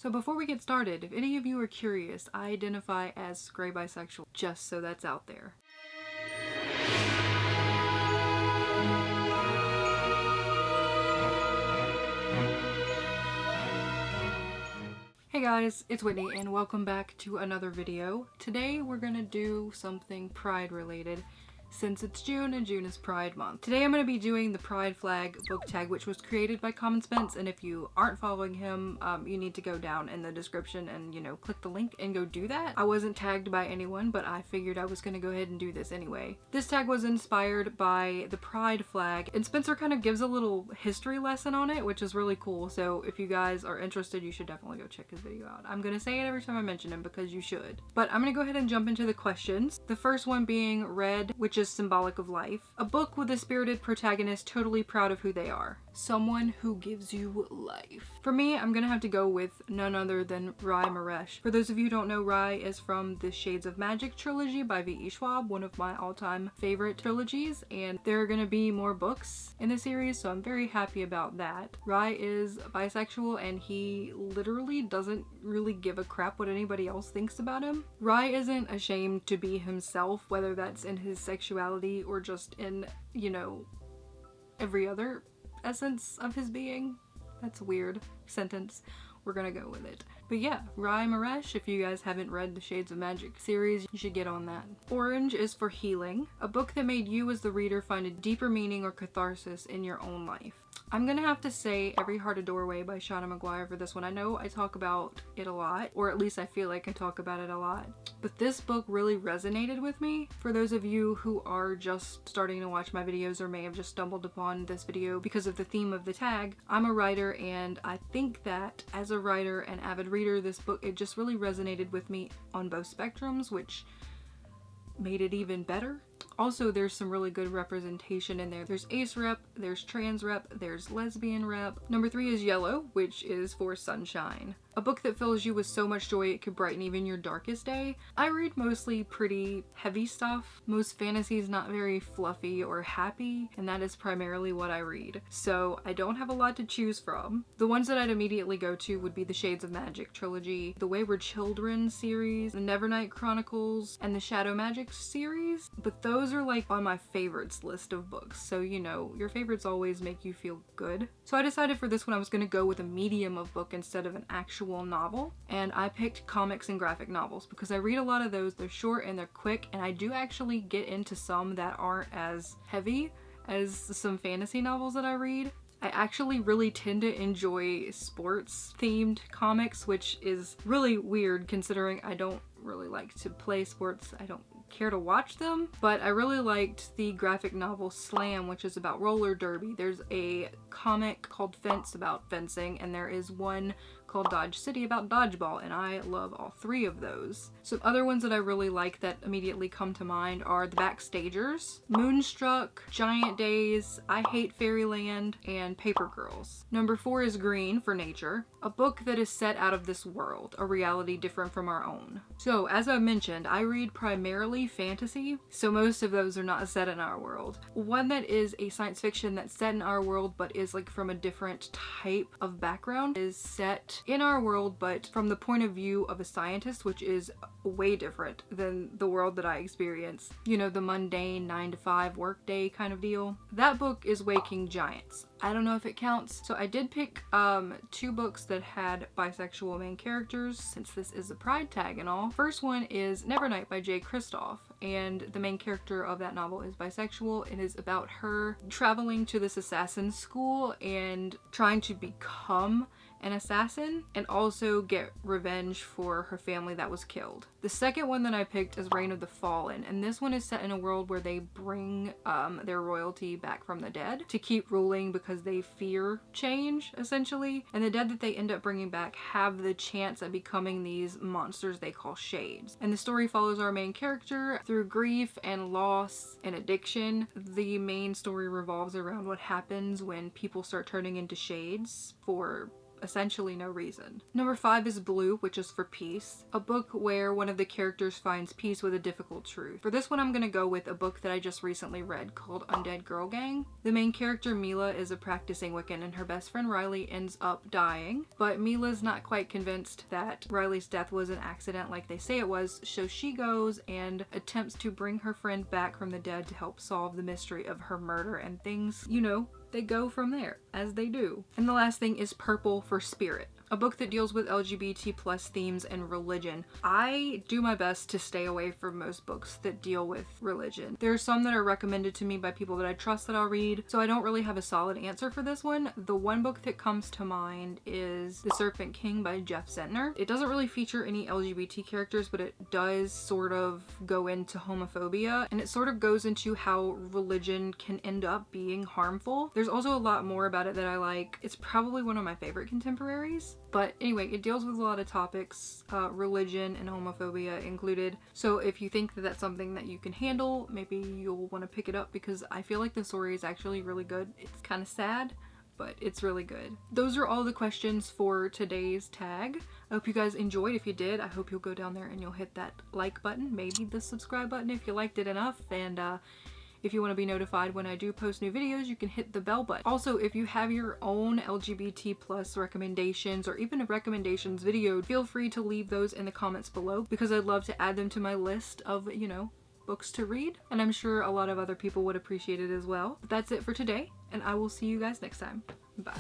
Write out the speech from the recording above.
So before we get started, if any of you are curious, I identify as gray bisexual, just so that's out there. Hey guys, it's Whitney and welcome back to another video. Today we're gonna do something Pride related since it's June and June is Pride Month. Today I'm going to be doing the Pride Flag book tag, which was created by Common Spence, and if you aren't following him, you need to go down in the description and, click the link and go do that. I wasn't tagged by anyone, but I figured I was going to go ahead and do this anyway. This tag was inspired by the Pride flag, and Spencer kind of gives a little history lesson on it, which is really cool. So if you guys are interested, you should definitely go check his video out. I'm going to say it every time I mention him because you should. But I'm going to go ahead and jump into the questions. The first one being Red, which is symbolic of life. A book with a spirited protagonist totally proud of who they are. Someone who gives you life. For me, I'm gonna have to go with none other than Rai Maresh. For those of you who don't know, Rai is from the Shades of Magic trilogy by V.E. Schwab, one of my all-time favorite trilogies, and there are gonna be more books in the series, so I'm very happy about that. Rai is bisexual and he literally doesn't really give a crap what anybody else thinks about him. Rai isn't ashamed to be himself, whether that's in his sexuality or just in, every other essence of his being. That's a weird sentence. We're gonna go with it. But yeah, Rai Maresh, if you guys haven't read the Shades of Magic series, you should get on that. Orange is for healing. A book that made you as the reader find a deeper meaning or catharsis in your own life. I'm gonna have to say Every Heart a Doorway by Shauna Maguire for this one. I know I talk about it a lot, or at least I feel like I talk about it a lot, but this book really resonated with me. For those of you who are just starting to watch my videos or may have just stumbled upon this video because of the theme of the tag, I'm a writer, and I think that as a writer and avid reader, this book, it just really resonated with me on both spectrums, which made it even better. Also, there's some really good representation in there. There's ace rep, there's trans rep, there's lesbian rep. Number 3 is Yellow, which is for sunshine. A book that fills you with so much joy it could brighten even your darkest day. I read mostly pretty heavy stuff. Most fantasy is not very fluffy or happy, and that is primarily what I read. So I don't have a lot to choose from. The ones that I'd immediately go to would be the Shades of Magic trilogy, the Wayward Children series, the Nevernight Chronicles, and the Shadow Magic series. But those are like on my favorites list of books. So your favorites always make you feel good. So I decided for this one I was going to go with a medium of book instead of an actual novel, and I picked comics and graphic novels because I read a lot of those. They're short and they're quick, and I do actually get into some that aren't as heavy as some fantasy novels that I read. I actually really tend to enjoy sports themed comics, which is really weird considering I don't really like to play sports. I don't care to watch them, but I really liked the graphic novel Slam, which is about roller derby. There's a comic called Fence about fencing, and there is one called Dodge City about dodgeball, and I love all 3 of those. Some other ones that I really like that immediately come to mind are The Backstagers, Moonstruck, Giant Days, I Hate Fairyland, and Paper Girls. Number 4 is Green for nature, a book that is set out of this world, a reality different from our own. So as I mentioned, I read primarily fantasy, so most of those are not set in our world. One that is a science fiction that's set in our world but is like from a different type of background is set in our world but from the point of view of a scientist, which is way different than the world that I experience. The mundane 9-to-5 workday kind of deal. That book is Waking Giants. I don't know if it counts. So I did pick 2 books that had bisexual main characters since this is a Pride tag and all. First one is Nevernight by Jay Kristoff, and the main character of that novel is bisexual. It is about her traveling to this assassin school and trying to become an assassin and also get revenge for her family that was killed. The second one that I picked is Reign of the Fallen, and this one is set in a world where they bring their royalty back from the dead to keep ruling because they fear change, essentially. And the dead that they end up bringing back have the chance at becoming these monsters they call shades. And the story follows our main character through grief and loss and addiction. The main story revolves around what happens when people start turning into shades for essentially no reason. Number 5 is Blue, which is for peace, a book where one of the characters finds peace with a difficult truth. For this one, I'm gonna go with a book that I just recently read called Undead Girl Gang. The main character, Mila, is a practicing Wiccan and her best friend Riley ends up dying, but Mila's not quite convinced that Riley's death was an accident like they say it was, so she goes and attempts to bring her friend back from the dead to help solve the mystery of her murder, and things, you know, they go from there, as they do. And the last thing is Purple for Spirit, a book that deals with LGBT plus themes and religion. I do my best to stay away from most books that deal with religion. There are some that are recommended to me by people that I trust that I'll read, so I don't really have a solid answer for this one. The one book that comes to mind is The Serpent King by Jeff Zentner. It doesn't really feature any LGBT characters, but it does sort of go into homophobia, and it sort of goes into how religion can end up being harmful. There's also a lot more about it that I like. It's probably one of my favorite contemporaries. But anyway, it deals with a lot of topics, religion and homophobia included. So if you think that that's something that you can handle, maybe you'll want to pick it up, because I feel like the story is actually really good. It's kind of sad, but it's really good. Those are all the questions for today's tag. I hope you guys enjoyed. If you did, I hope you'll go down there and you'll hit that like button, maybe the subscribe button if you liked it enough, and if you want to be notified when I do post new videos, you can hit the bell button. Also, if you have your own LGBT plus recommendations or even a recommendations video, feel free to leave those in the comments below, because I'd love to add them to my list of, you know, books to read, and I'm sure a lot of other people would appreciate it as well. But that's it for today, and I will see you guys next time. Bye.